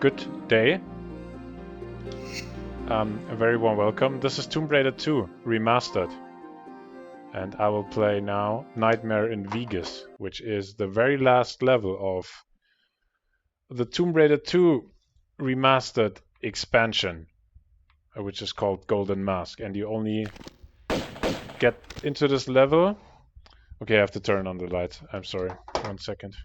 good day. A very warm welcome. This is Tomb Raider 2 Remastered. And I will play now Nightmare in Vegas, which is the very last level of the Tomb Raider 2 Remastered expansion, which is called Golden Mask. And you only get into this level. Okay, I have to turn on the light. I'm sorry. 1 second.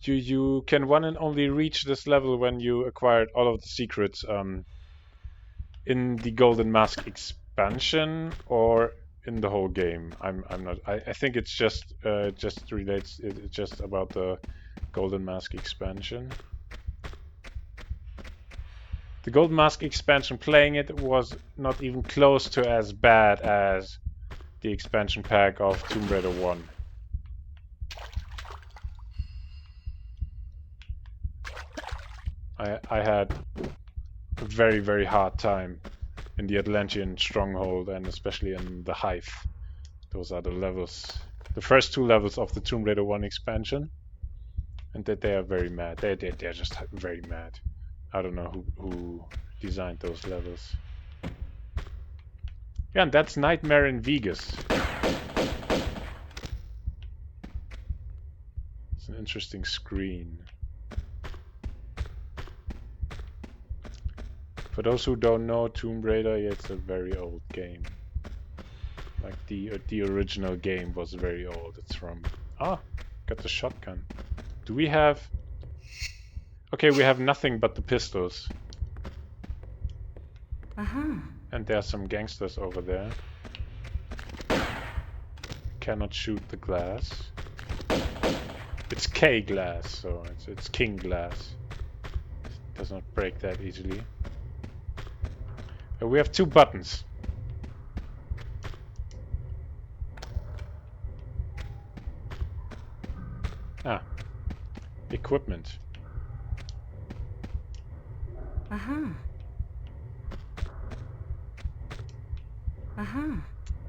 You can one and only reach this level when you acquired all of the secrets in the Golden Mask expansion or in the whole game. I'm not. I think it's just relates. It's just about the Golden Mask expansion. The Golden Mask expansion, playing it was not even close to as bad as the expansion pack of Tomb Raider 1. I had a very, very hard time in the Atlantean stronghold and especially in the Hive. Those are the levels, the first 2 levels of the Tomb Raider 1 expansion, and that they are very mad. They're just very mad. I don't know who designed those levels. Yeah, and that's Nightmare in Vegas. It's an interesting screen. For those who don't know Tomb Raider, it's a very old game. Like the original game was very old. It's from... Ah, got the shotgun. Do we have... Okay, we have nothing but the pistols. And there are some gangsters over there. Cannot shoot the glass. It's K glass, so it's king glass. It does not break that easily. We have 2 buttons. Ah, equipment.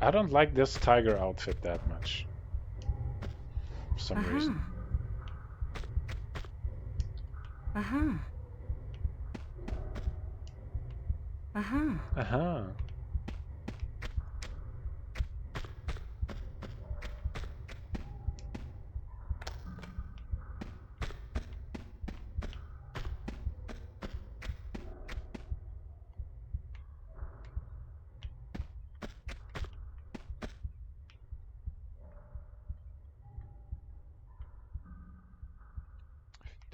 I don't like this tiger outfit that much. For some reason.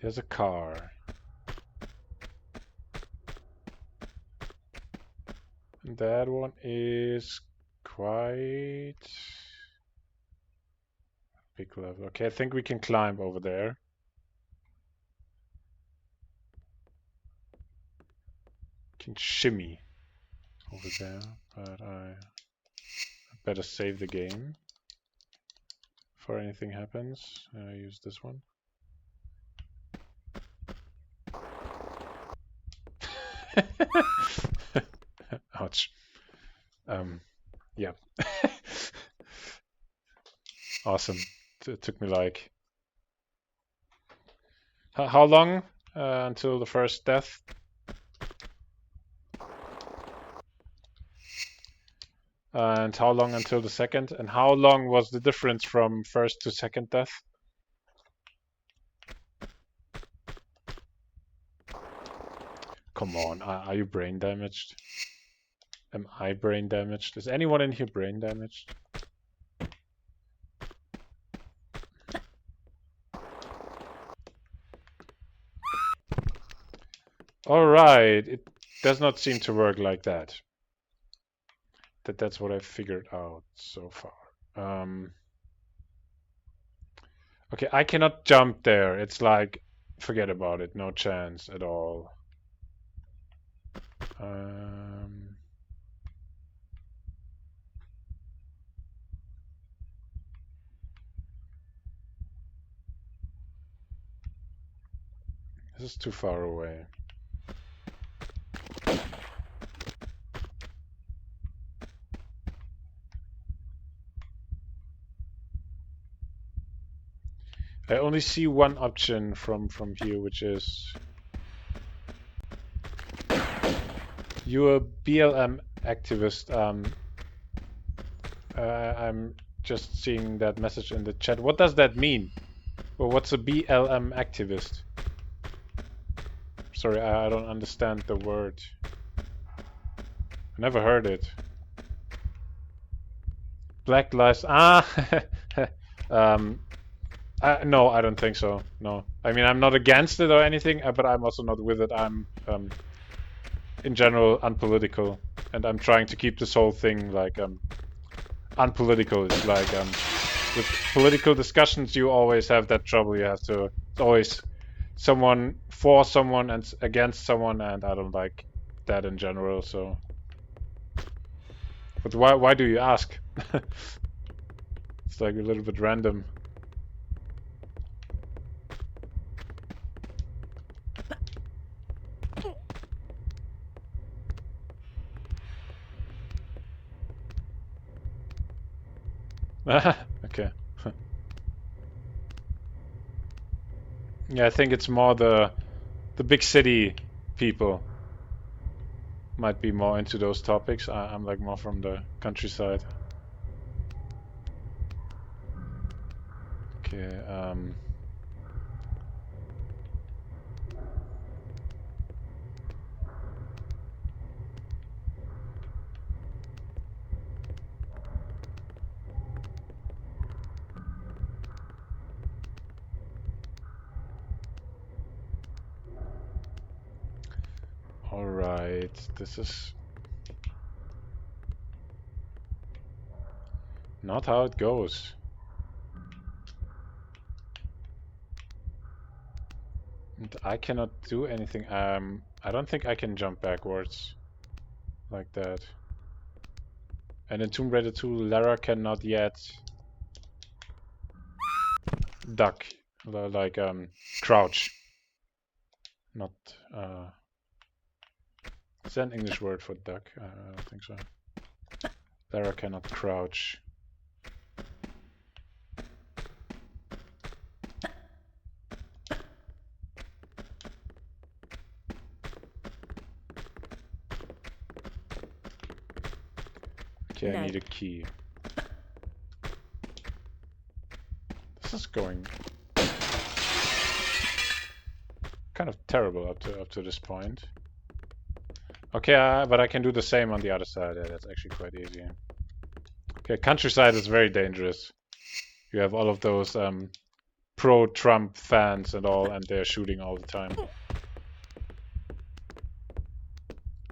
There's a car. And that one is quite big level. Okay, I think we can climb over there. Can shimmy over there, but I better save the game before anything happens. Use this one. Ouch. Yeah. Awesome. It took me like... How long until the first death? And how long until the second? And how long was the difference from first to second death? Come on, are you brain damaged? Am I brain damaged? Is anyone in here brain damaged? Alright, it does not seem to work like that. That's what I figured out so far. Okay, I cannot jump there. It's like, forget about it, no chance at all. This is too far away. I only see one option from here, which is you're a BLM activist. I'm just seeing that message in the chat. What does that mean? Well, what's a BLM activist? Sorry, I don't understand the word. I never heard it. Black lives. Ah, no, I don't think so. No, I mean I'm not against it or anything, but I'm also not with it. I'm in general unpolitical, and I'm trying to keep this whole thing like unpolitical. It's like with political discussions, you always have that trouble. You have to. It's always someone for someone and against someone, and I don't like that in general. So, but why do you ask? It's like a little bit random. Okay. Yeah, I think it's more the big city people might be more into those topics. I'm like more from the countryside. Okay. All right. This is not how it goes. And I cannot do anything. I don't think I can jump backwards like that. And in Tomb Raider 2, Lara cannot yet duck, like crouch. Not. Is that an English word for duck? I don't think so. Lara cannot crouch. Okay, I need a key. This is going kind of terrible up to this point. Okay, but I can do the same on the other side. Yeah, that's actually quite easy. Okay, countryside is very dangerous. You have all of those pro-Trump fans and all, and they're shooting all the time.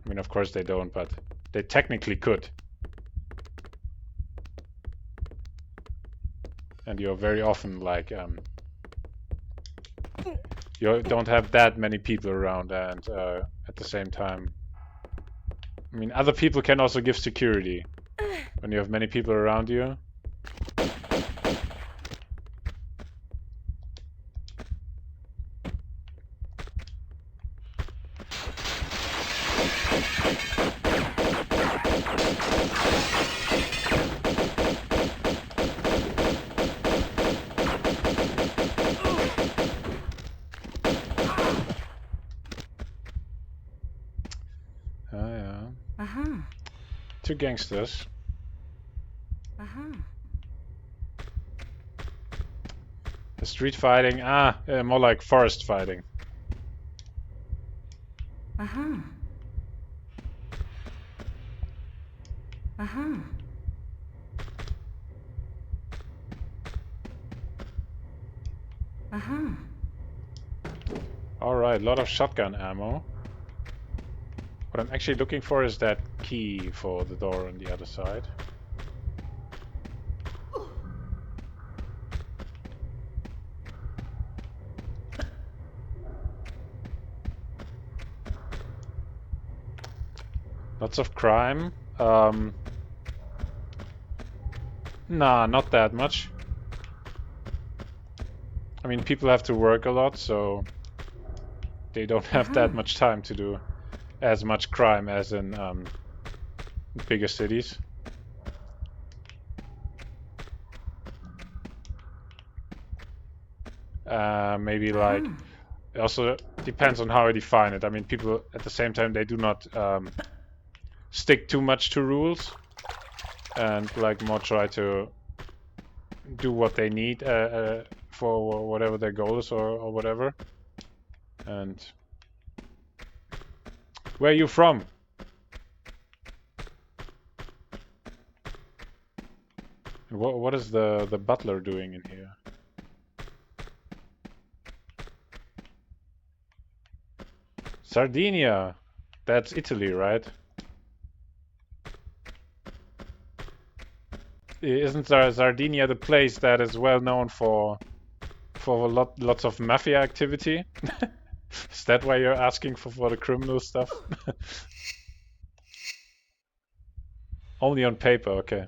I mean, of course they don't, but they technically could. And you're very often like you don't have that many people around, and at the same time, I mean, other people can also give security when you have many people around you. Two gangsters. The street fighting, more like forest fighting. Alright, a lot of shotgun ammo. What I'm actually looking for is that key for the door on the other side. Lots of crime. Nah, not that much. I mean, people have to work a lot, so they don't have that much time to do as much crime as in bigger cities. Maybe like, it also depends on how I define it. I mean, people at the same time, they do not stick too much to rules and like more try to do what they need for whatever their goal is or whatever. And where are you from? What is the butler doing in here? Sardinia. That's Italy, right? Isn't Sardinia the place that is well known for lots of mafia activity? Is that why you're asking for the criminal stuff? Only on paper, okay.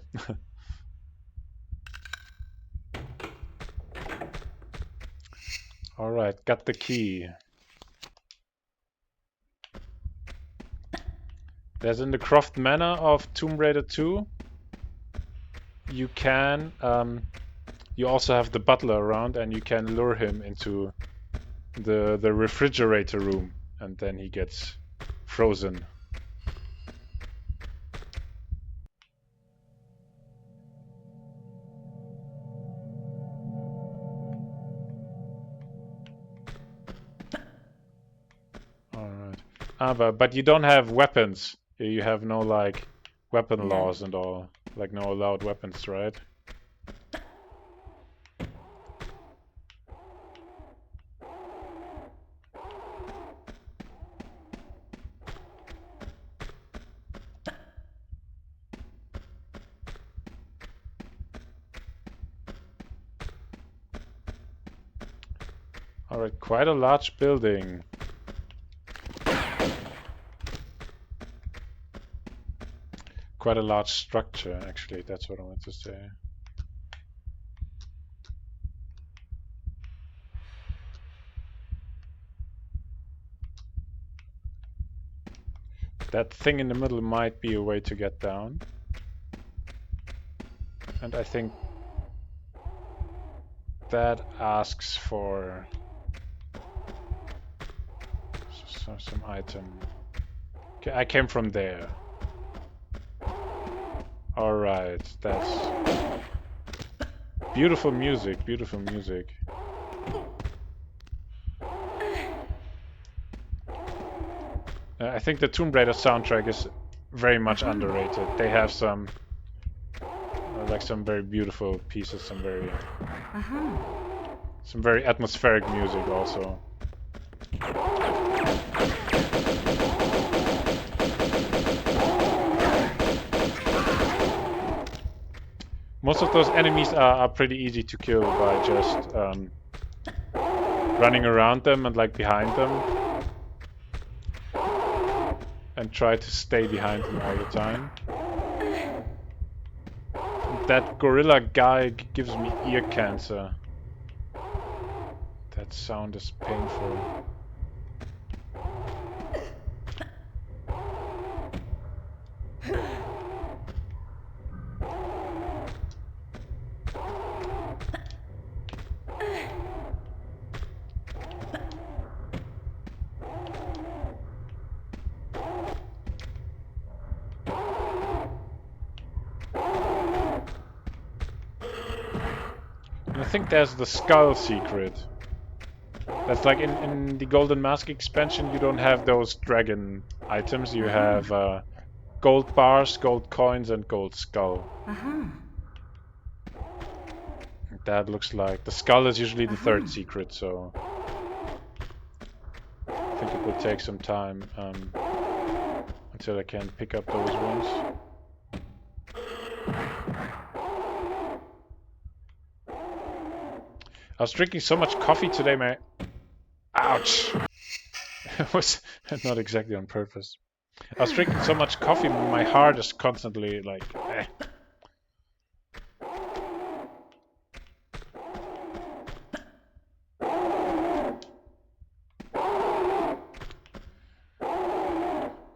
Alright, got the key. There's in the Croft Manor of Tomb Raider 2. You can, you also have the butler around and you can lure him into the refrigerator room and then he gets frozen. Alright. But you don't have weapons. You have no like weapon laws and all. Like no allowed weapons, right? Alright, quite a large building. Quite a large structure, actually, that's what I want to say. That thing in the middle might be a way to get down. And I think that asks for some item. Okay, I came from there. Alright, that's beautiful music, beautiful music. I think the Tomb Raider soundtrack is very much underrated. They have some like some very beautiful pieces, some very atmospheric music also. Most of those enemies are pretty easy to kill by just running around them and like behind them. And try to stay behind them all the time. That gorilla guy gives me ear cancer. That sound is painful. I think there's the skull secret. That's like in the Golden Mask expansion, you don't have those dragon items. You have gold bars, gold coins, and gold skull. That looks like the skull is usually the third secret, so I think it will take some time until I can pick up those ones. I was drinking so much coffee today, man. Ouch! It was not exactly on purpose. I was drinking so much coffee, my heart is constantly like, eh.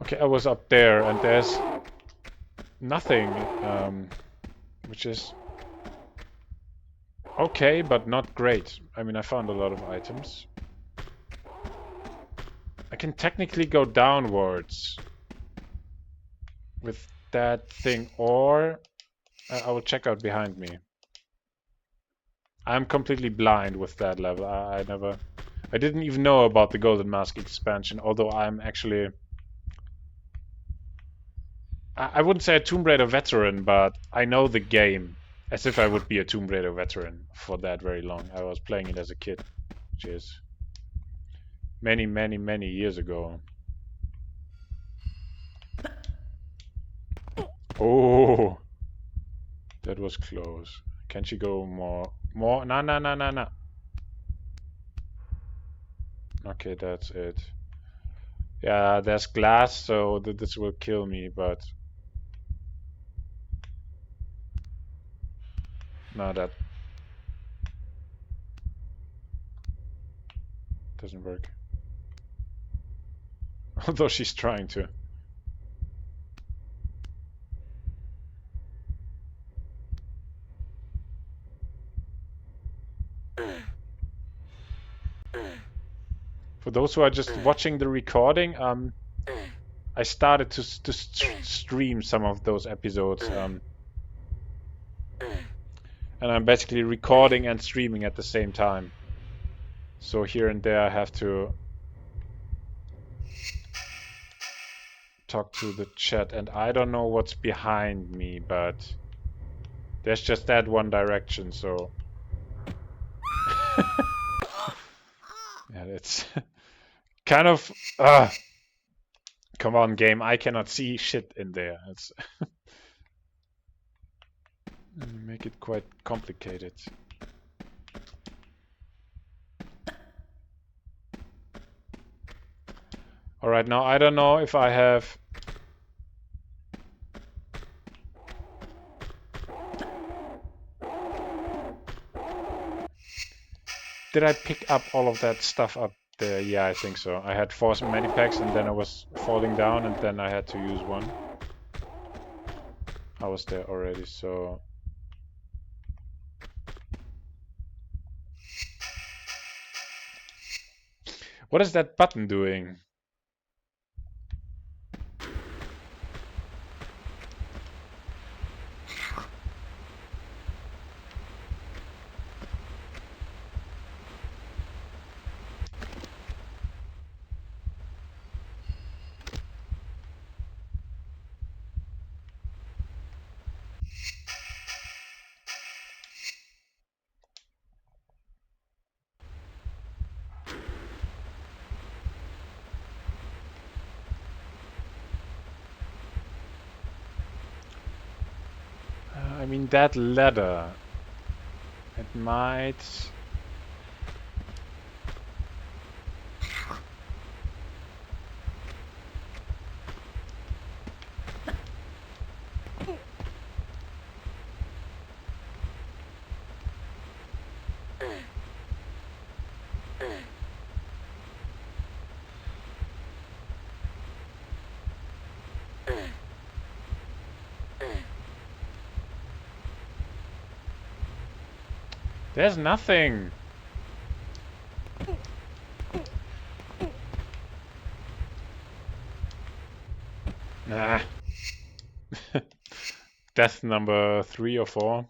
Okay, I was up there and there's nothing, which is Okay, but not great. I mean, I found a lot of items. I can technically go downwards with that thing, or I will check out behind me. I'm completely blind with that level. I didn't even know about the Golden Mask expansion, although I'm actually... I wouldn't say a Tomb Raider veteran, but I know the game as if I would be a Tomb Raider veteran for that very long. I was playing it as a kid, which is many, many, many years ago. Oh, that was close. Can she go more? More? No, no, no, no, no. Okay, that's it. Yeah, there's glass, so this will kill me, but... No, that doesn't work. Although she's trying to. For those who are just watching the recording, I started to stream some of those episodes, and I'm basically recording and streaming at the same time. So here and there I have to talk to the chat, and I don't know what's behind me, but there's just that one direction, so... Yeah, it's kind of... Come on, game, I cannot see shit in there. It's... Make it quite complicated. Alright, now I don't know if I have... Did I pick up all of that stuff up there? Yeah, I think so. I had 4 medipacks and then I was falling down and then I had to use one. I was there already, so... What is that button doing? I mean, that ladder... It might... There's nothing! Nah. Death number 3 or 4.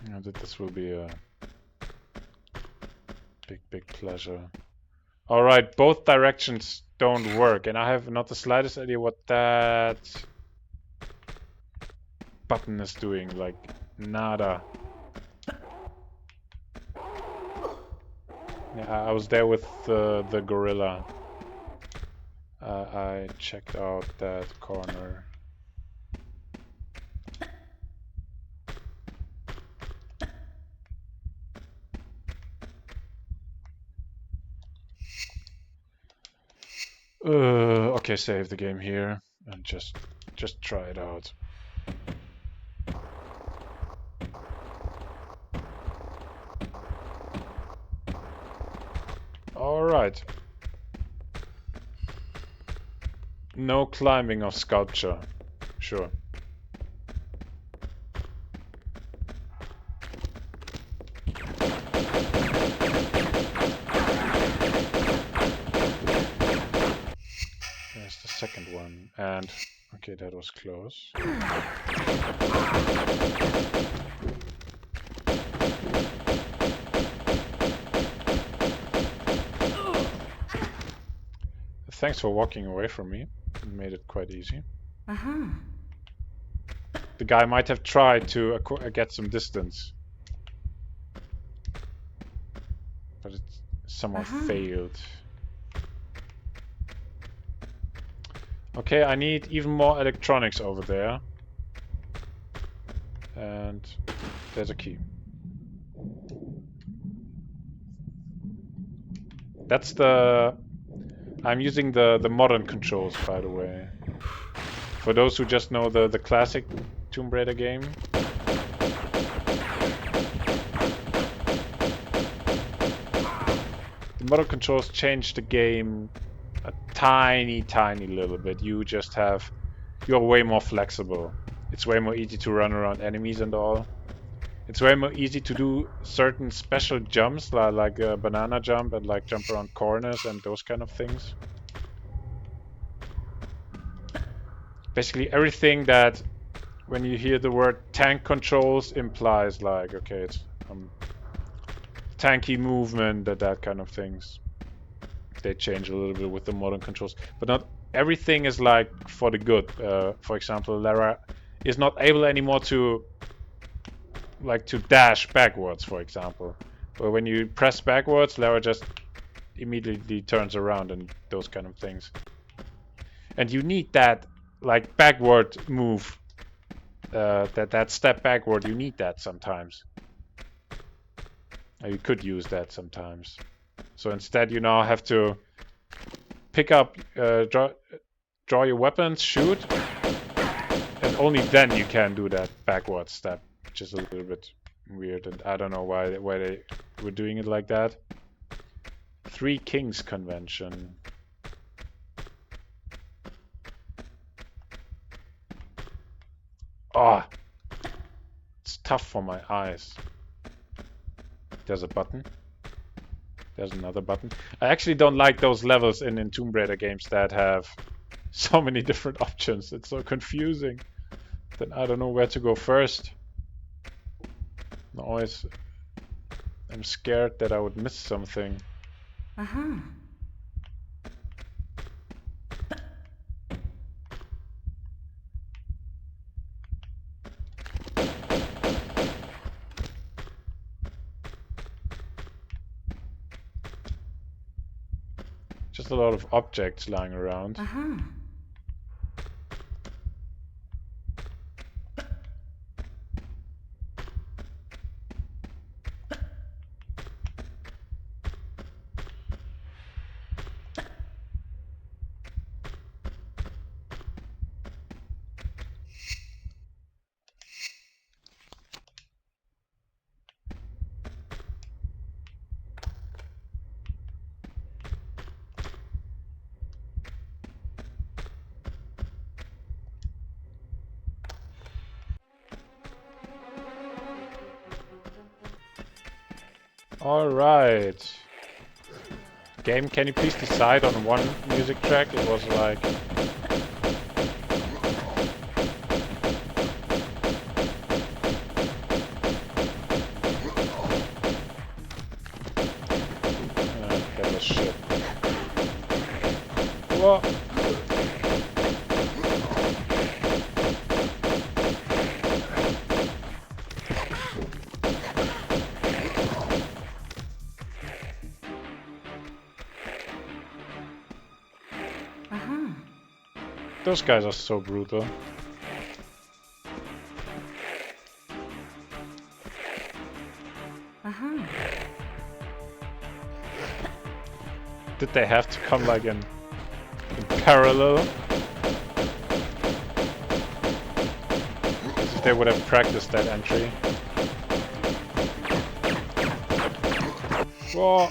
Yeah, this will be a big pleasure. Alright, both directions don't work, and I have not the slightest idea what that button is doing, like, nada. Yeah, I was there with the gorilla. I checked out that corner. Okay, save the game here and just try it out. Alright. No climbing of sculpture. Sure. And okay, that was close. Thanks for walking away from me. You made it quite easy. The guy might have tried to get some distance, but it somehow failed. Okay, I need even more electronics over there. And there's a key. That's the... I'm using the modern controls, by the way. For those who just know the classic Tomb Raider game. The modern controls change the game a tiny little bit. You're way more flexible. It's way more easy to run around enemies and all. It's way more easy to do certain special jumps, like a banana jump and like jump around corners and those kind of things. Basically everything that, when you hear the word tank controls, implies like, okay, it's tanky movement, that kind of things. They change a little bit with the modern controls, but not everything is like for the good. For example, Lara is not able anymore to dash backwards, for example. But when you press backwards, Lara just immediately turns around and those kind of things. And you need that like backward move, that step backward. You need that sometimes. You could use that sometimes. So instead, you now have to pick up, draw your weapons, shoot, and only then you can do that backward step, which is a little bit weird, and I don't know why they were doing it like that. Three Kings Convention. Ah, oh, it's tough for my eyes. There's a button. There's another button. I actually don't like those levels in Tomb Raider games that have so many different options. It's so confusing. Then I don't know where to go first. I'm scared that I would miss something. Just a lot of objects lying around. Alright. Game, can you please decide on one music track? It was like... that was shit. Whoa! Those guys are so brutal. Did they have to come like in parallel? As if they would have practiced that entry. Whoa!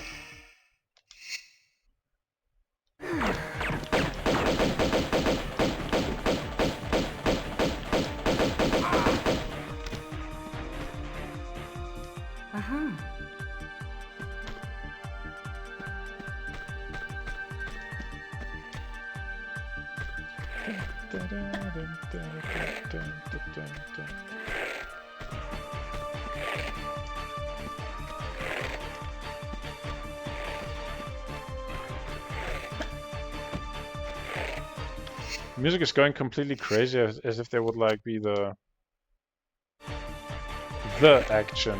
Music is going completely crazy, as if there would like be the action.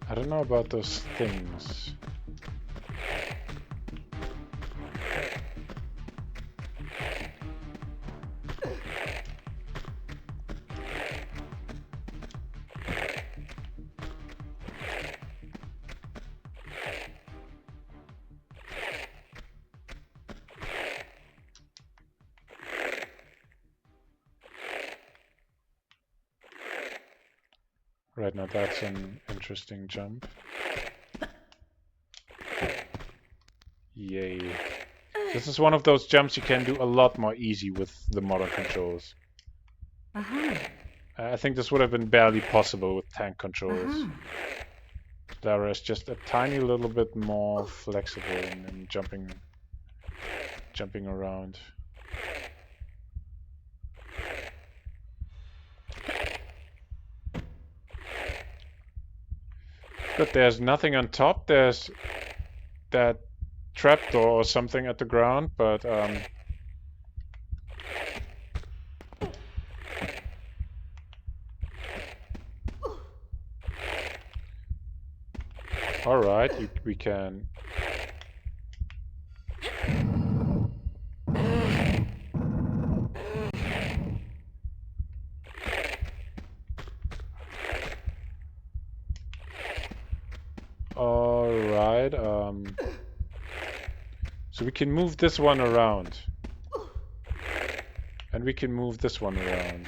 I don't know about those things. Right, now that's an interesting jump. Yay. This is one of those jumps you can do a lot more easy with the modern controls. I think this would have been barely possible with tank controls. Lara is just a tiny little bit more flexible in jumping around. But there's nothing on top. There's that trapdoor or something at the ground, but all right, we can. All right, so we can move this one around, and we can move this one around.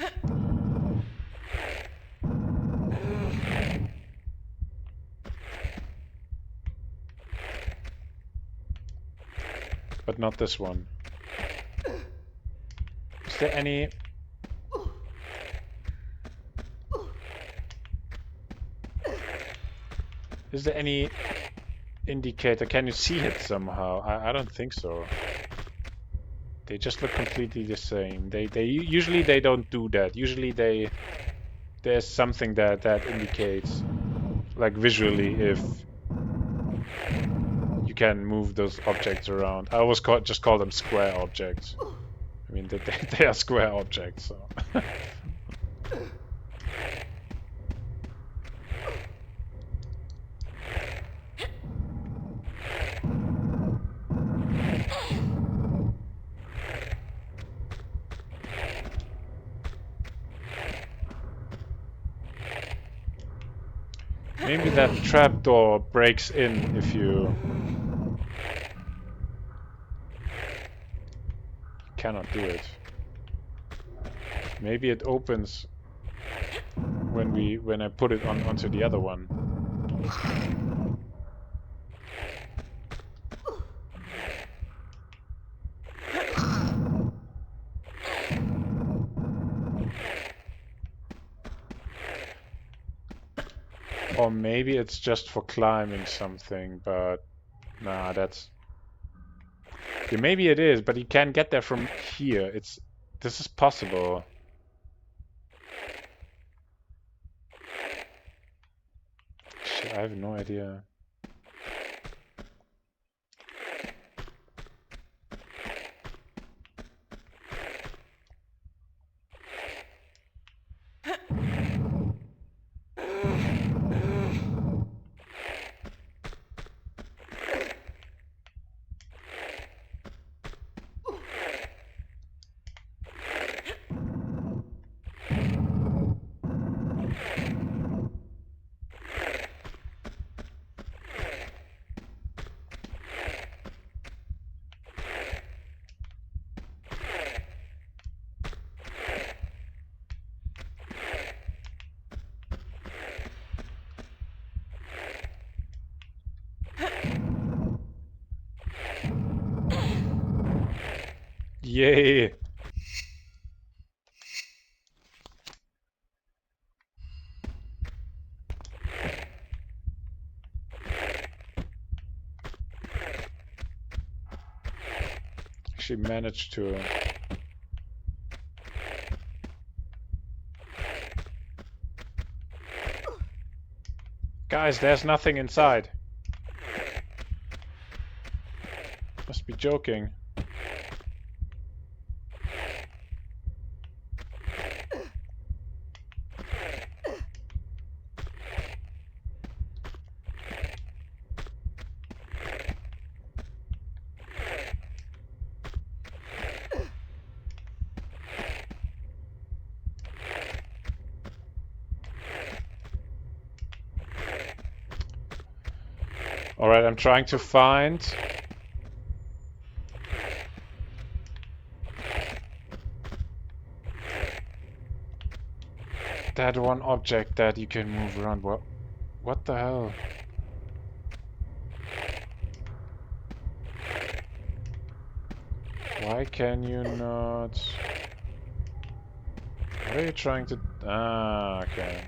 But not this one. Is there any... Is there any indicator? Can you see it somehow? I don't think so. They just look completely the same. They usually they don't do that. Usually there's something that indicates, like visually, if you can move those objects around. I always just call them square objects. I mean, they are square objects, so. Maybe that trapdoor breaks in if you cannot do it. Maybe it opens when I put it onto the other one. Or maybe it's just for climbing something, but nah, that's... Yeah, maybe it is, but you can't get there from here. This is possible. Shit, I have no idea. Yay! Actually managed to... Guys, there's nothing inside. Must be joking. Alright, I'm trying to find... that one object that you can move around. What the hell? Why can you not... What are you trying to... Ah, okay.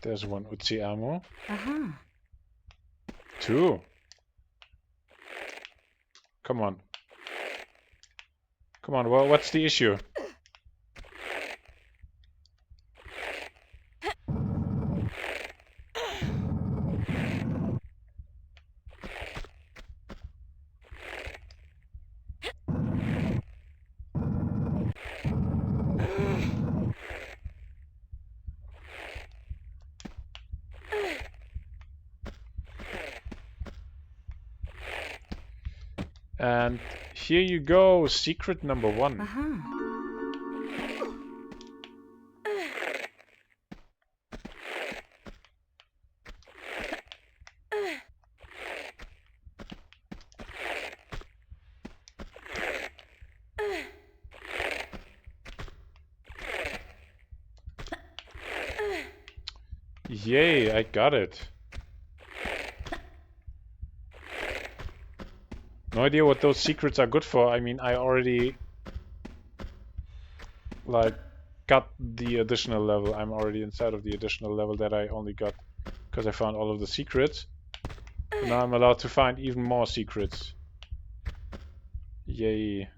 There's one Uzi ammo. Two. Come on. Come on, well, what's the issue? And here you go, secret number 1. Yay, I got it. No idea what those secrets are good for. I mean, I already like got the additional level. I'm already inside of the additional level that I only got because I found all of the secrets. And now I'm allowed to find even more secrets. Yay.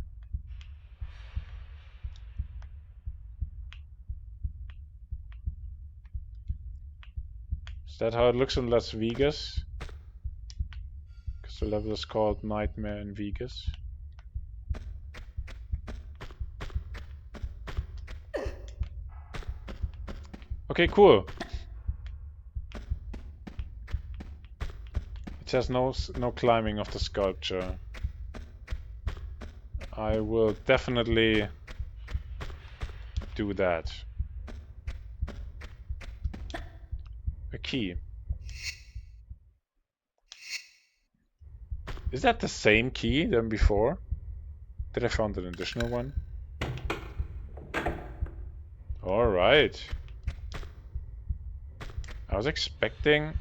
Is that how it looks in Las Vegas? Because the level is called Nightmare in Vegas. Okay, cool. It says no climbing of the sculpture. I will definitely do that. A key. Is that the same key than before? Did I find an additional one? Alright. I was expecting...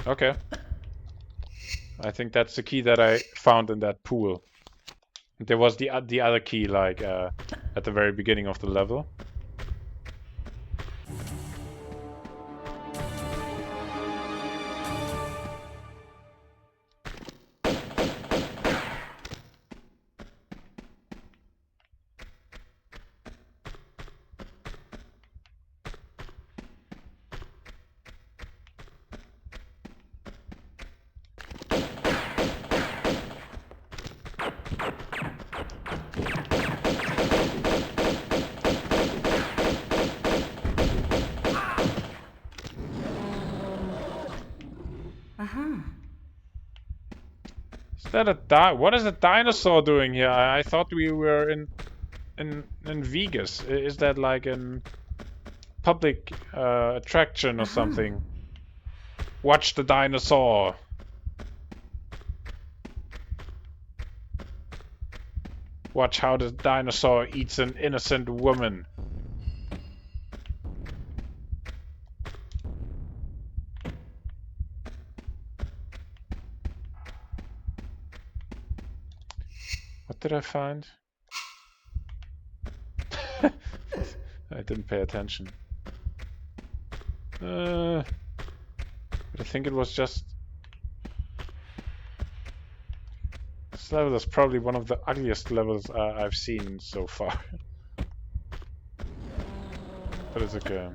Okay. I think that's the key that I found in that pool. There was the other key, like, at the very beginning of the level. Is that a what is a dinosaur doing here? I thought we were in Vegas. Is that like a public attraction or something? Watch the dinosaur. Watch how the dinosaur eats an innocent woman. What did I find? I didn't pay attention. But I think it was just... This level is probably one of the ugliest levels I've seen so far. But it's okay.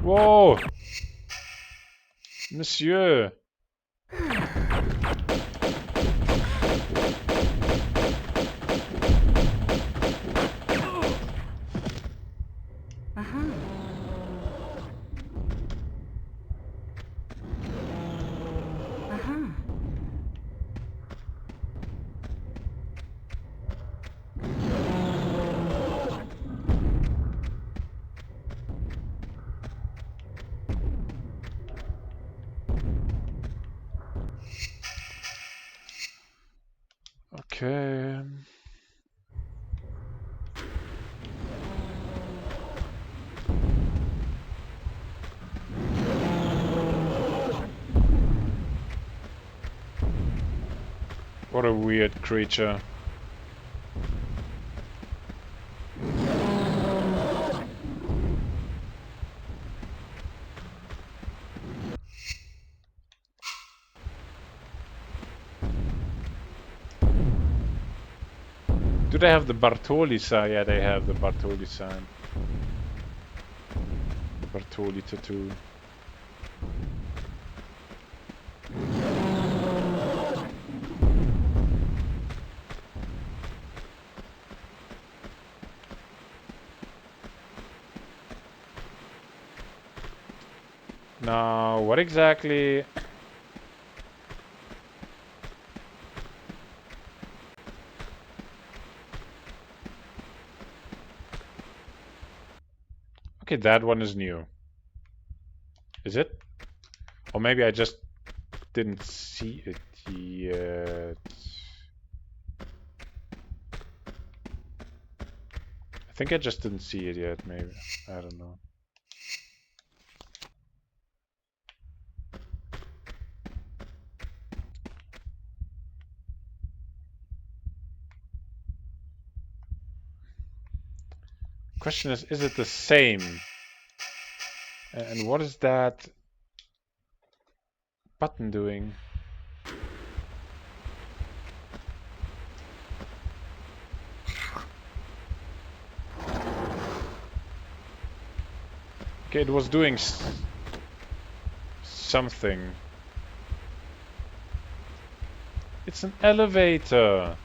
Whoa! Monsieur! Okay. What a weird creature. Do they have the Bartoli sign? Yeah, they have the Bartoli sign. The Bartoli tattoo. Now, what exactly... Okay, that one is new. Is it? Or maybe I just didn't see it yet. I think I just didn't see it yet, maybe. I don't know. Question is it the same? And what is that button doing? Okay, it was doing something. It's an elevator.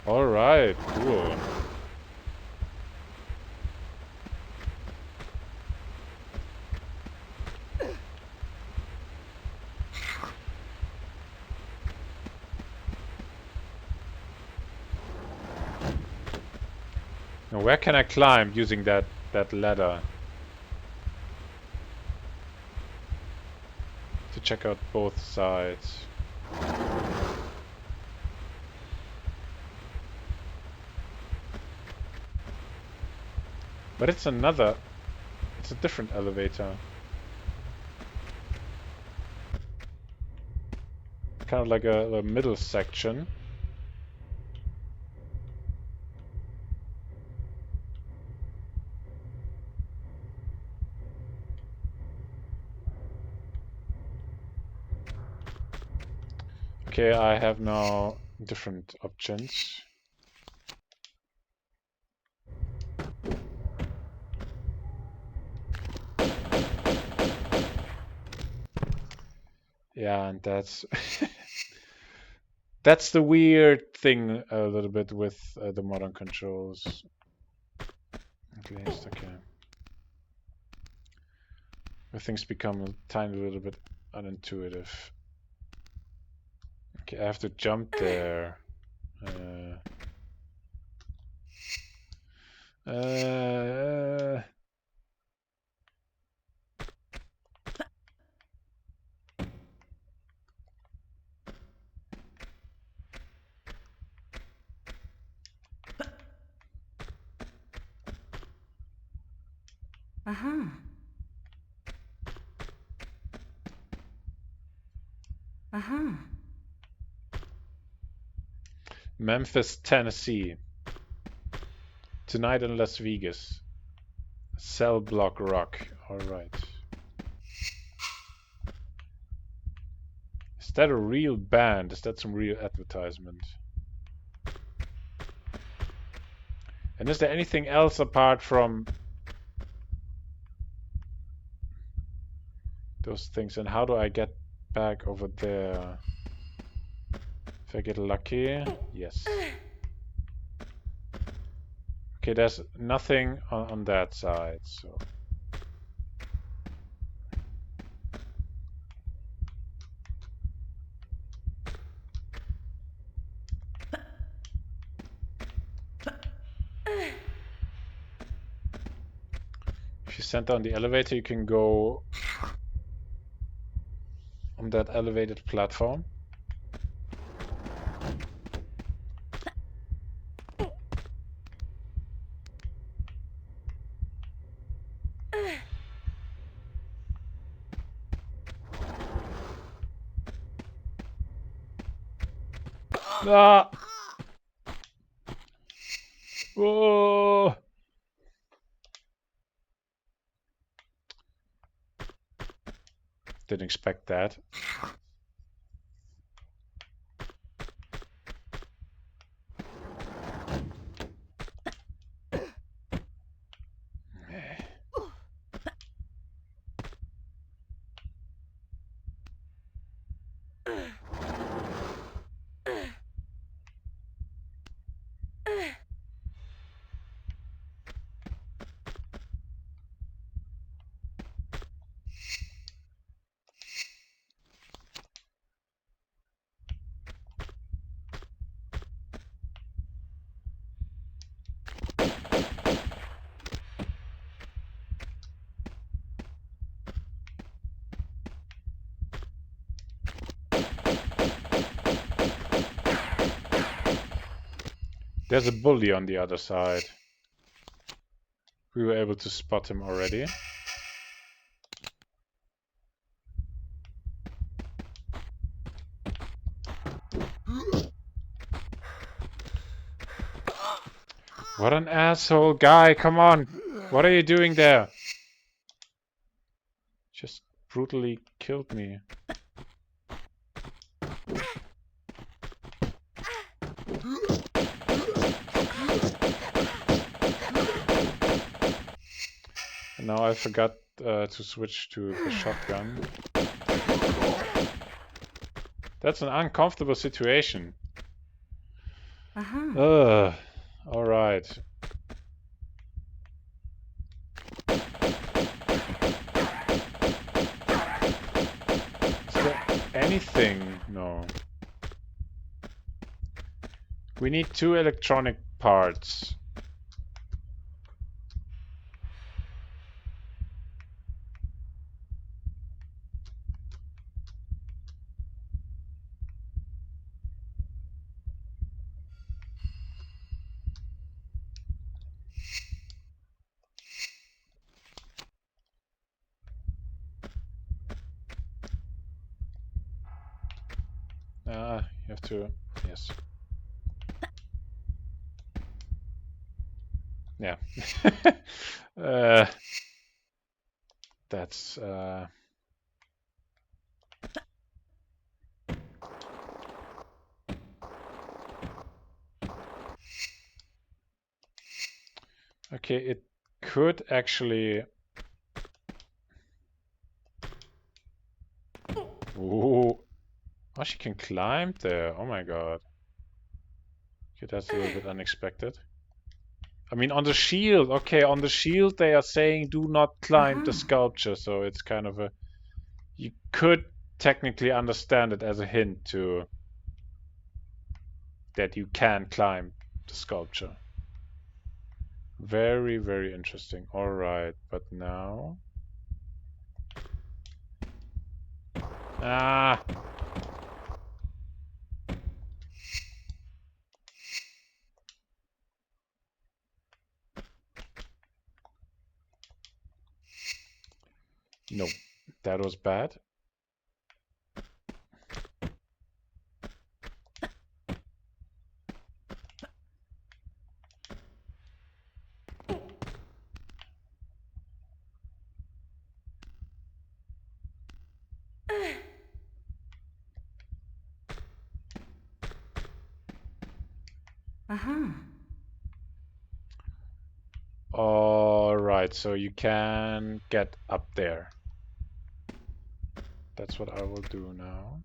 All right, cool. Now, where can I climb using that ladder? To check out both sides. But it's a different elevator. Kind of like a middle section. Okay, I have now different options. Yeah, and that's that's the weird thing a little bit with the modern controls. At least, okay. Where things become a tiny little bit unintuitive. Okay, I have to jump there. Uh, Uh-huh. Uh-huh. Memphis, Tennessee. Tonight in Las Vegas. Cell Block Rock. Alright. Is that a real band? Is that some real advertisement? And is there anything else apart from those things? And how do I get back over there? If I get lucky? Yes. Okay, there's nothing on that side, so... If you send down the elevator, you can go on that elevated platform. Ah! Whoa! Didn't expect that. There's a bully on the other side. We were able to spot him already. What an asshole guy, come on! What are you doing there? Just brutally killed me. And now I forgot to switch to the shotgun. That's an uncomfortable situation. Uh-huh. Alright. Is there anything? No. We need 2 electronic parts. You have to... Yes. Yeah. That's... Okay, it could actually... Ooh. Oh, she can climb there. Oh my god. Okay, that's a little bit unexpected. I mean, on the shield. Okay, on the shield they are saying do not climb the sculpture, so it's kind of a... You could technically understand it as a hint to... that you can climb the sculpture. Very, very interesting. Alright, but now... Ah! No, that was bad. Alright, so you can get up there. That's what I will do now.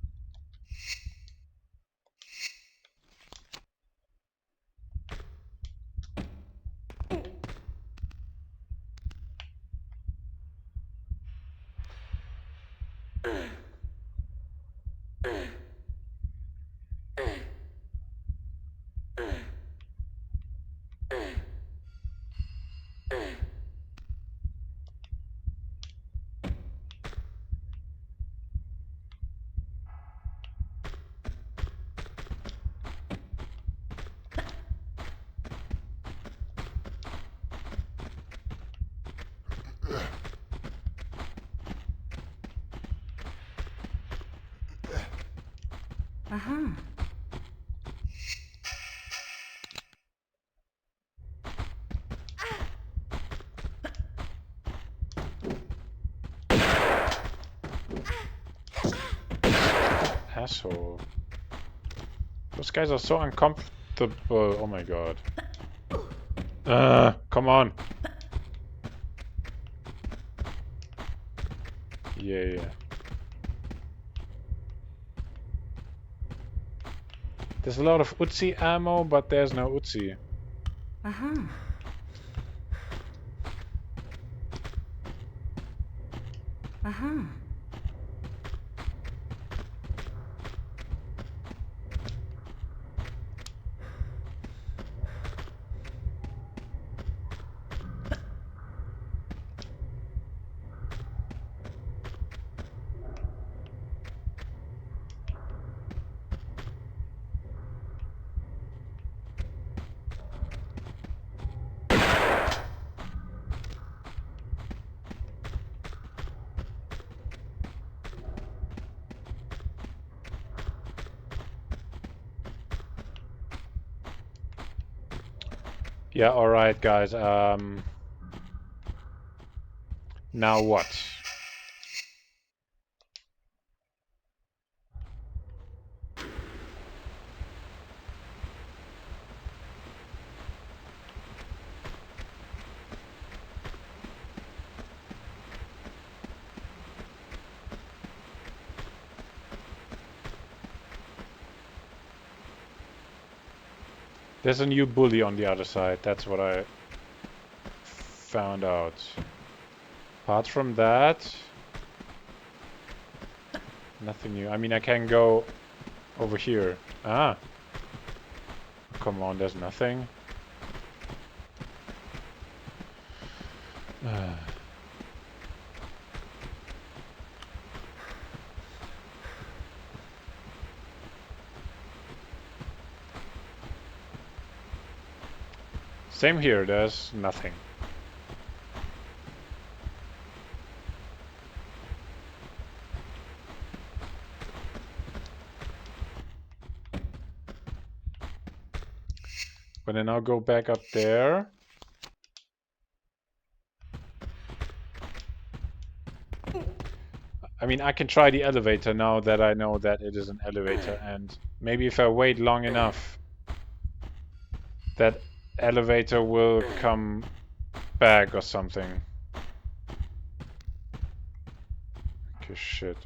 Asshole. Those guys are so uncomfortable. Oh my god. Come on. Yeah. There's a lot of Uzi ammo, but there's no Uzi. Yeah, alright guys, now what? There's a new bully on the other side, that's what I found out. Apart from that, nothing new. I mean, I can go over here. Ah! Come on, there's nothing. Same here, there's nothing. But then I'll go back up there. I mean, I can try the elevator now that I know that it is an elevator, and maybe if I wait long enough, that elevator will come back or something. Okay, shit.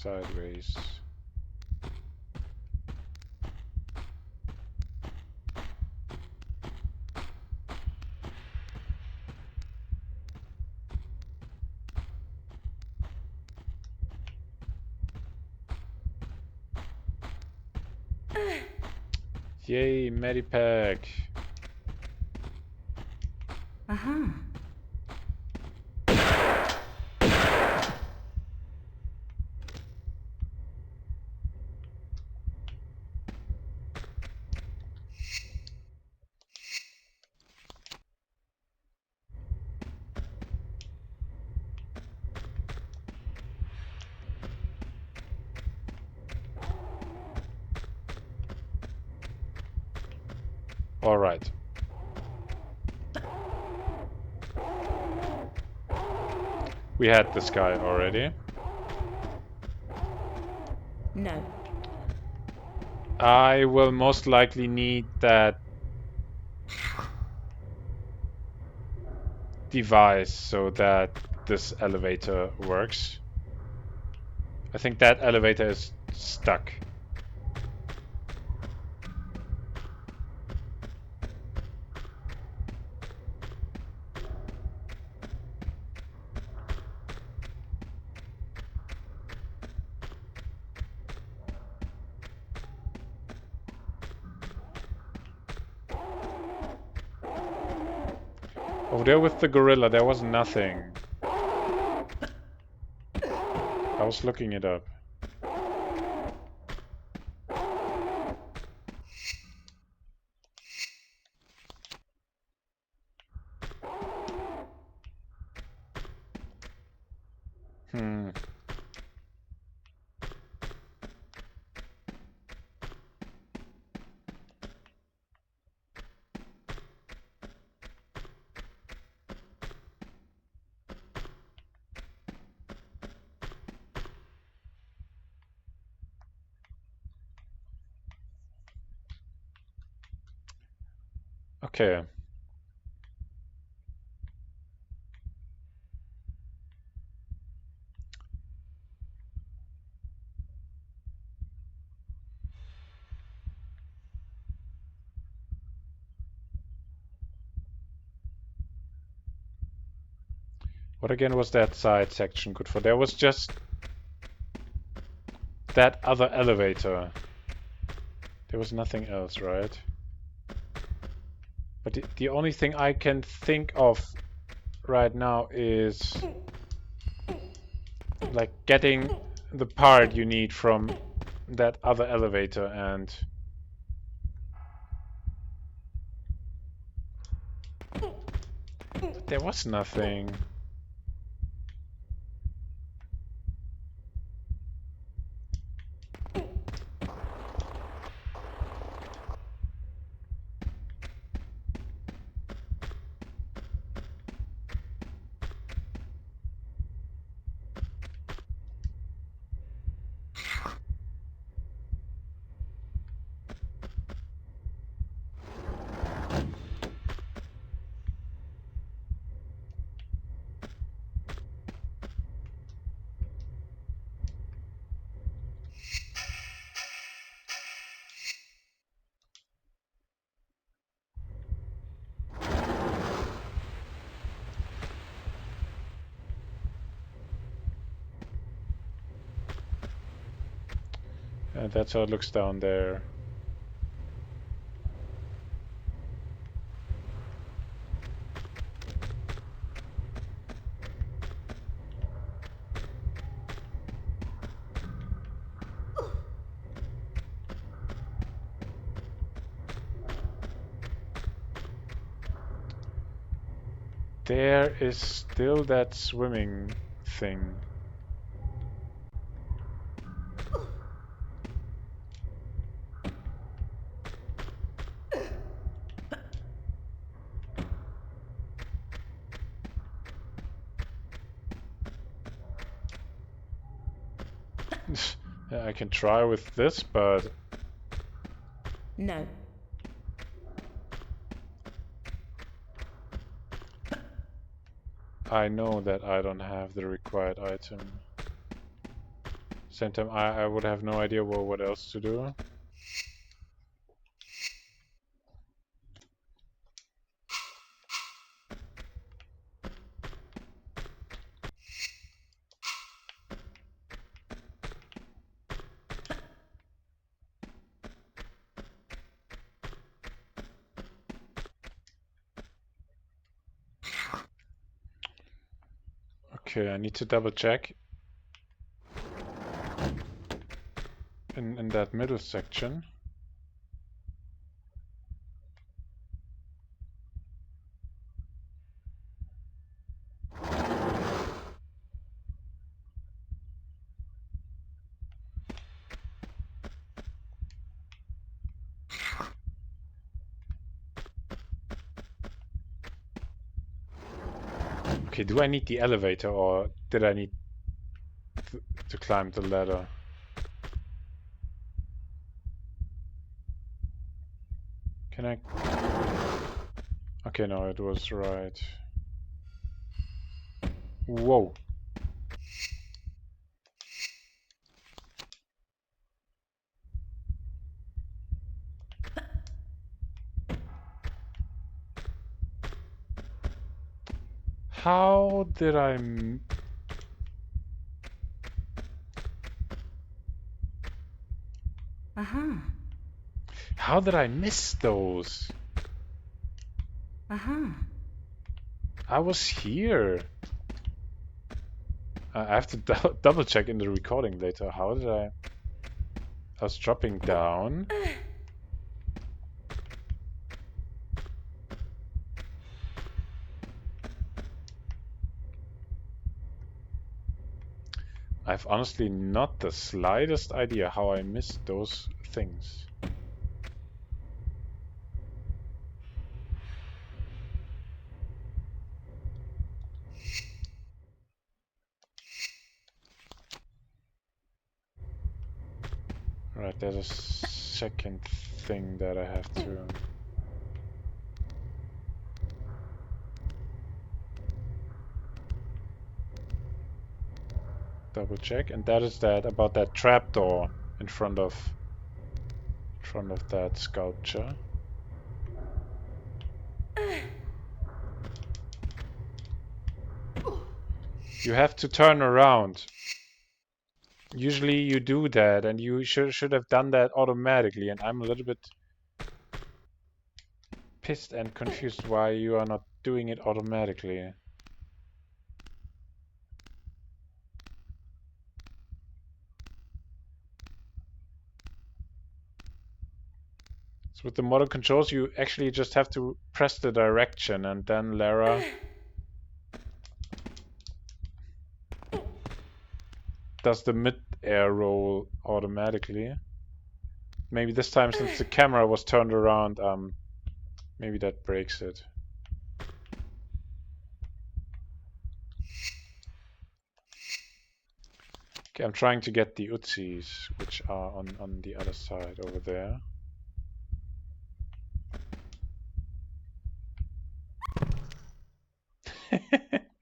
sideways. Yay, Medipack! Uh-huh. All right. We had this guy already. No. I will most likely need that device so that this elevator works. I think that elevator is stuck. Over there with the gorilla, there was nothing. I was looking it up. Hmm. Okay. What again was that side section good for? There was just that other elevator. There was nothing else, right? But the only thing I can think of right now is like getting the part you need from that other elevator, and there was nothing. And that's how it looks down there. There is still that swimming thing. I can try with this, but No. I know that I don't have the required item. Same time, I would have no idea what else to do. Okay, I need to double check in that middle section. Okay, do I need the elevator or did I need to climb the ladder? Can I? Okay, no, it was right. Whoa. How did I... Uh-huh. How did I miss those? Uh-huh. I was here. I have to double check in the recording later. How did I was dropping down. I've honestly not the slightest idea how I missed those things. Right, there's a second thing that I have to... double check, and that is that about that trapdoor in front of that sculpture. You have to turn around. Usually you do that, and you should have done that automatically, and I'm a little bit pissed and confused why you are not doing it automatically. So with the model controls, you actually just have to press the direction, and then Lara does the mid-air roll automatically. Maybe this time, since the camera was turned around, maybe that breaks it. Okay, I'm trying to get the Utsis, which are on the other side over there.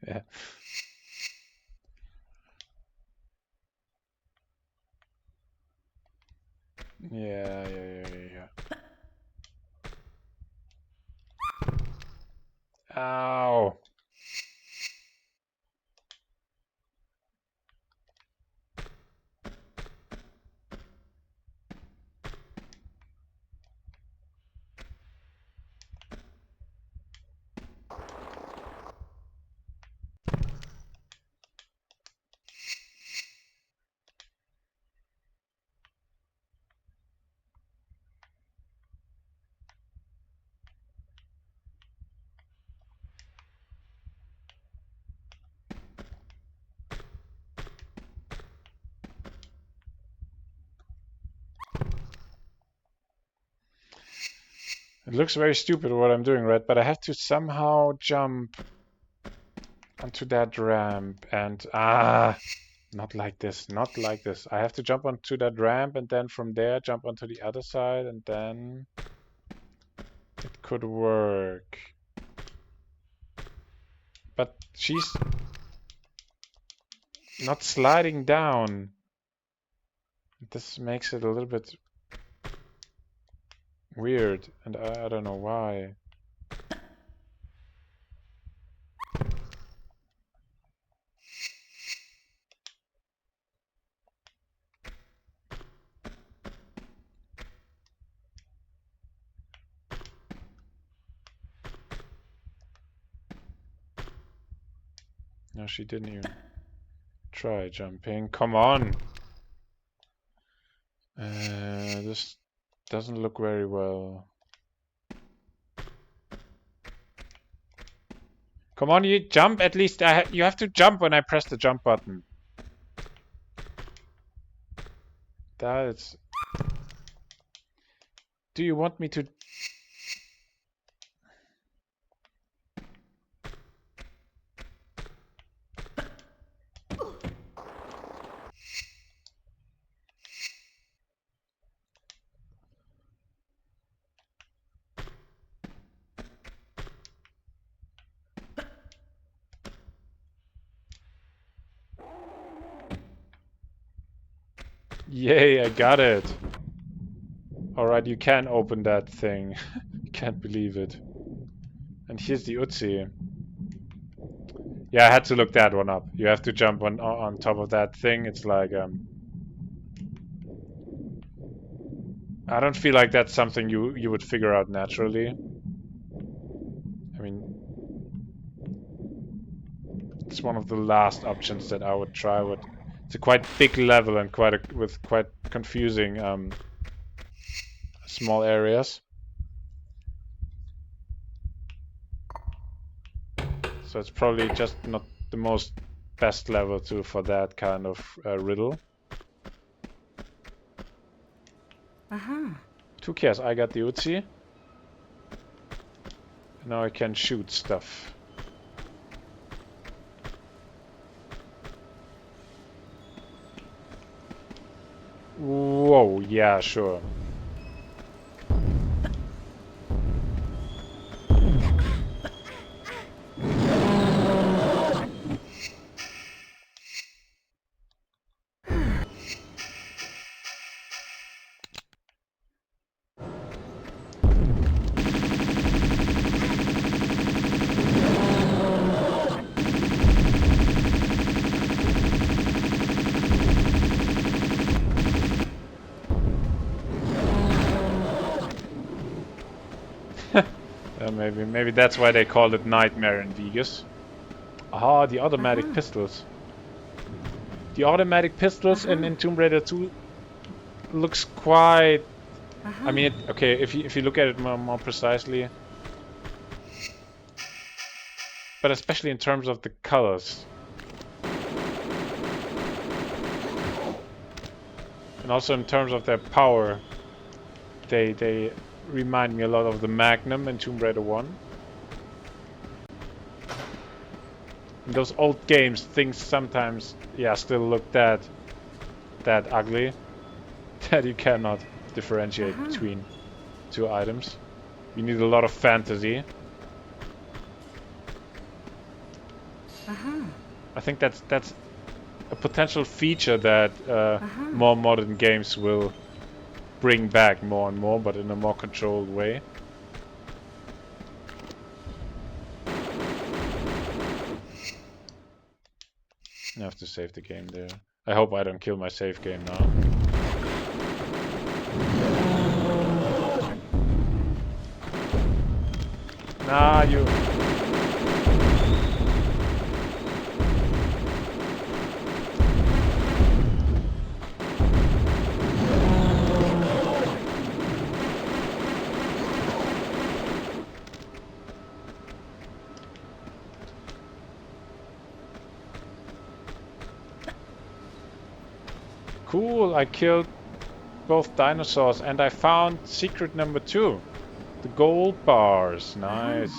Yeah. Yeah. Ow. It looks very stupid what I'm doing, right? But I have to somehow jump onto that ramp and not like this, not like this. I have to jump onto that ramp and then from there jump onto the other side and then it could work. But she's not sliding down. This makes it a little bit weird, and I don't know why. No, she didn't even try jumping. Come on! This doesn't look very well. Come on, you jump at least. You have to jump when I press the jump button. That's... Do you want me to... Yay, I got it. Alright, you can open that thing. Can't believe it. And here's the Utsi. Yeah, I had to look that one up. You have to jump on top of that thing. It's like I don't feel like that's something you would figure out naturally. I mean, it's one of the last options that I would try. It's a quite big level and with quite confusing small areas. So it's probably just not the most best level for that kind of riddle. Who cares? I got the Utsi. Now I can shoot stuff. Whoa, yeah, sure. Maybe that's why they called it Nightmare in Vegas. Ah, the automatic pistols. The automatic pistols in Tomb Raider 2 looks quite... I mean, okay, if you look at it more precisely, but especially in terms of the colors, and also in terms of their power, they remind me a lot of the Magnum in Tomb Raider 1. In those old games, things sometimes, yeah, still look that ugly that you cannot differentiate between two items. You need a lot of fantasy. I think that's a potential feature that more modern games will bring back more and more, but in a more controlled way. I have to save the game there. I hope I don't kill my save game now. Nah, you... Cool, I killed both dinosaurs and I found secret number 2. The gold bars, nice.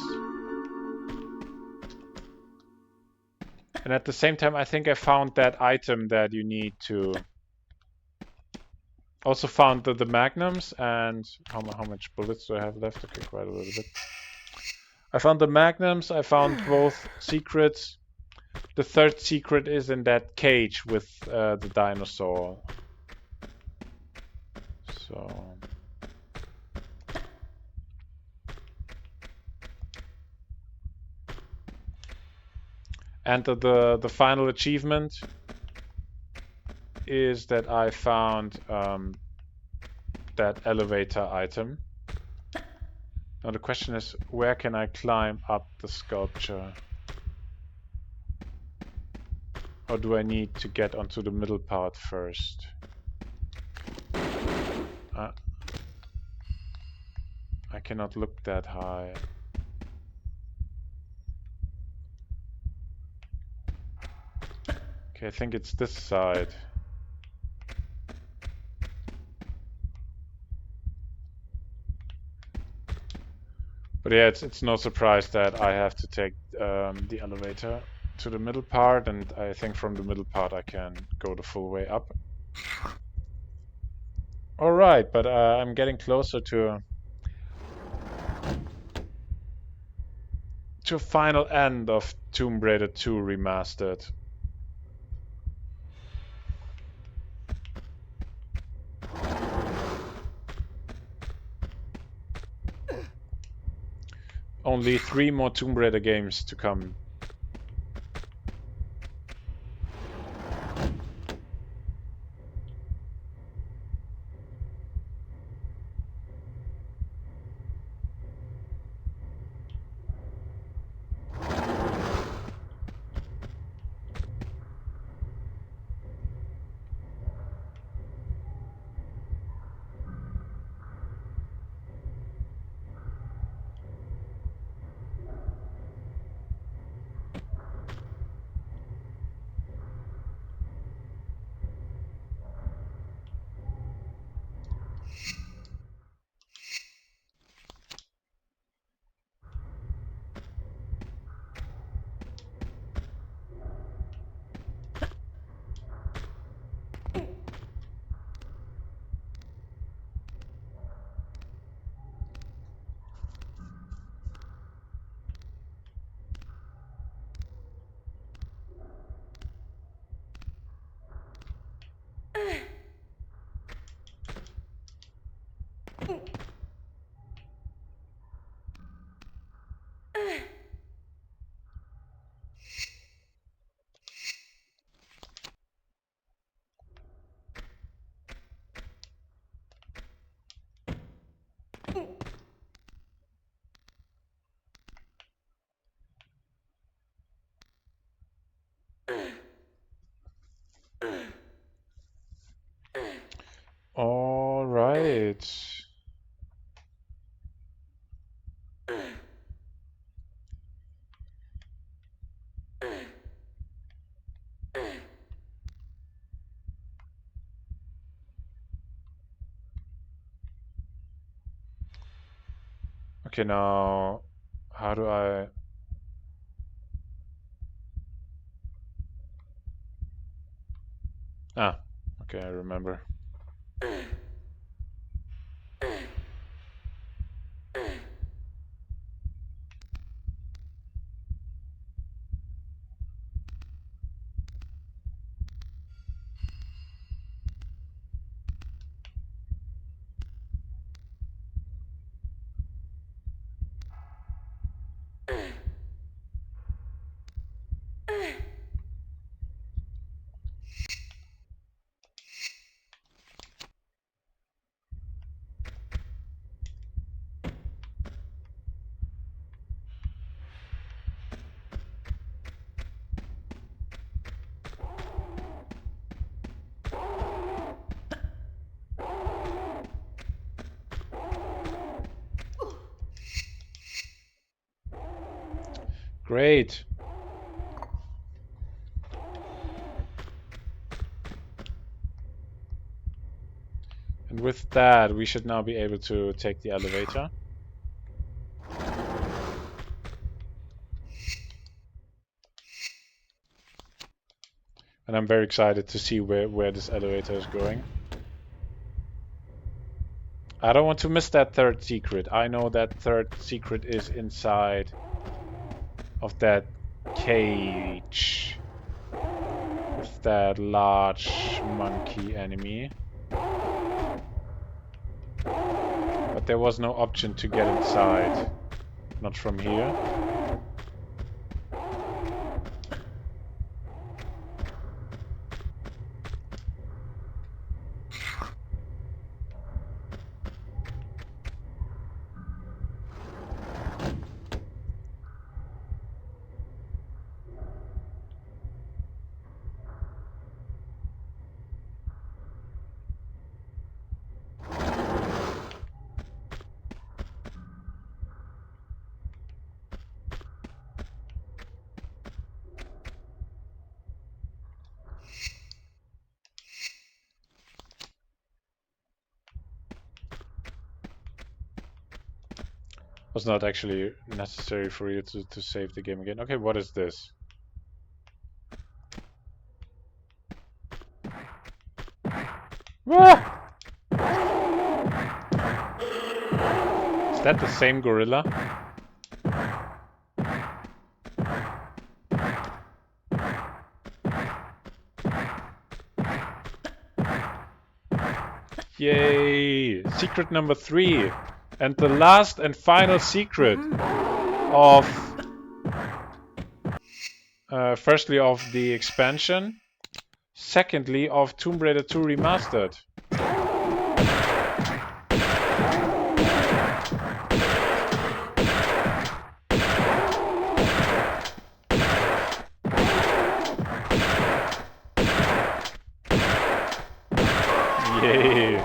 And at the same time I think I found that item that you need to... Also found the magnums and... How much bullets do I have left? Okay, quite a little bit. I found the magnums, I found both secrets. The third secret is in that cage with the dinosaur. So and the final achievement is that I found that elevator item. Now the question is, where can I climb up the sculpture? Or do I need to get onto the middle part first? I cannot look that high. Okay, I think it's this side. But yeah, it's no surprise that I have to take the elevator to the middle part, and I think from the middle part I can go the full way up. Alright, but I'm getting closer to a final end of Tomb Raider 2 Remastered. Only 3 more Tomb Raider games to come. Alright. Okay, now how do I... Ah, okay, I remember. Great. And with that, we should now be able to take the elevator. And I'm very excited to see where this elevator is going. I don't want to miss that third secret. I know that third secret is inside of that cage with that large monkey enemy. but there was no option to get inside. Not from here. Was not actually necessary for you to save the game again. Okay, what is this? Ah! Is that the same gorilla? Yay! Secret number 3. And the last and final secret of firstly of the expansion, secondly of Tomb Raider 2 Remastered. Yay!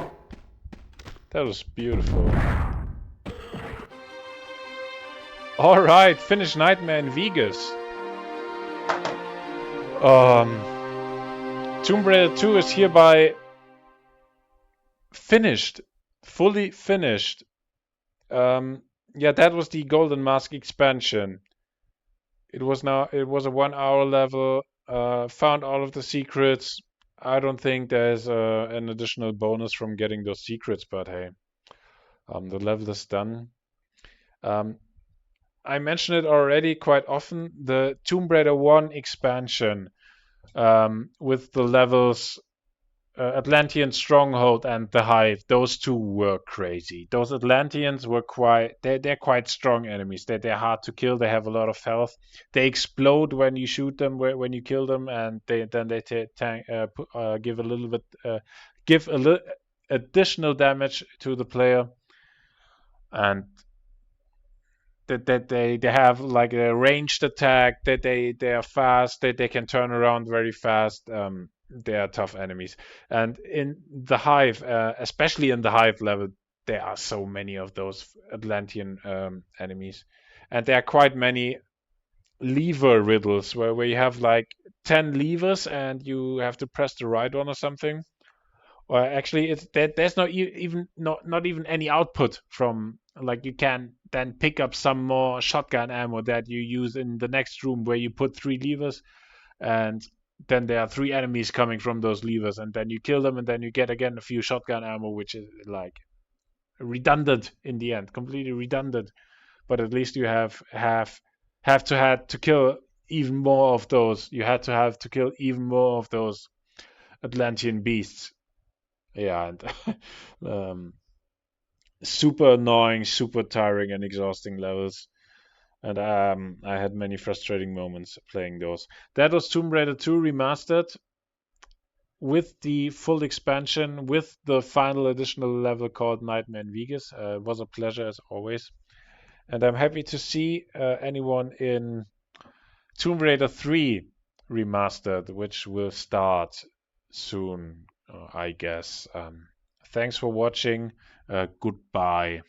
That was beautiful. Alright, finish Nightmare in Vegas. Tomb Raider 2 is hereby finished. Fully finished. Yeah, that was the Golden Mask expansion. It was a 1 hour level. Found all of the secrets. I don't think there's an additional bonus from getting those secrets, but hey, the level is done. I mentioned it already quite often. The Tomb Raider 1 expansion with the levels Atlantean Stronghold and the Hive, those two were crazy. Those Atlanteans were they're quite strong enemies. They're hard to kill. They have a lot of health. They explode when you shoot them, when you kill them, and then they give a little additional damage to the player. And that they have like a ranged attack. That they are fast. That they can turn around very fast. They are tough enemies. And in the Hive, especially in the Hive level, there are so many of those Atlantean enemies. And there are quite many lever riddles where you have like 10 levers and you have to press the right one or something. Or actually, there's not even any output from, like, you can then pick up some more shotgun ammo that you use in the next room where you put 3 levers, and then there are 3 enemies coming from those levers, and then you kill them, and then you get again a few shotgun ammo, which is like redundant in the end, completely redundant. But at least you have to kill even more of those. You had to have to kill even more of those Atlantean beasts. Yeah, and super annoying, super tiring, and exhausting levels. And I had many frustrating moments playing those. That was Tomb Raider 2 Remastered with the full expansion, with the final additional level called Nightmare in Vegas. It was a pleasure as always. And I'm happy to see anyone in Tomb Raider 3 Remastered, which will start soon, I guess. Thanks for watching. Goodbye.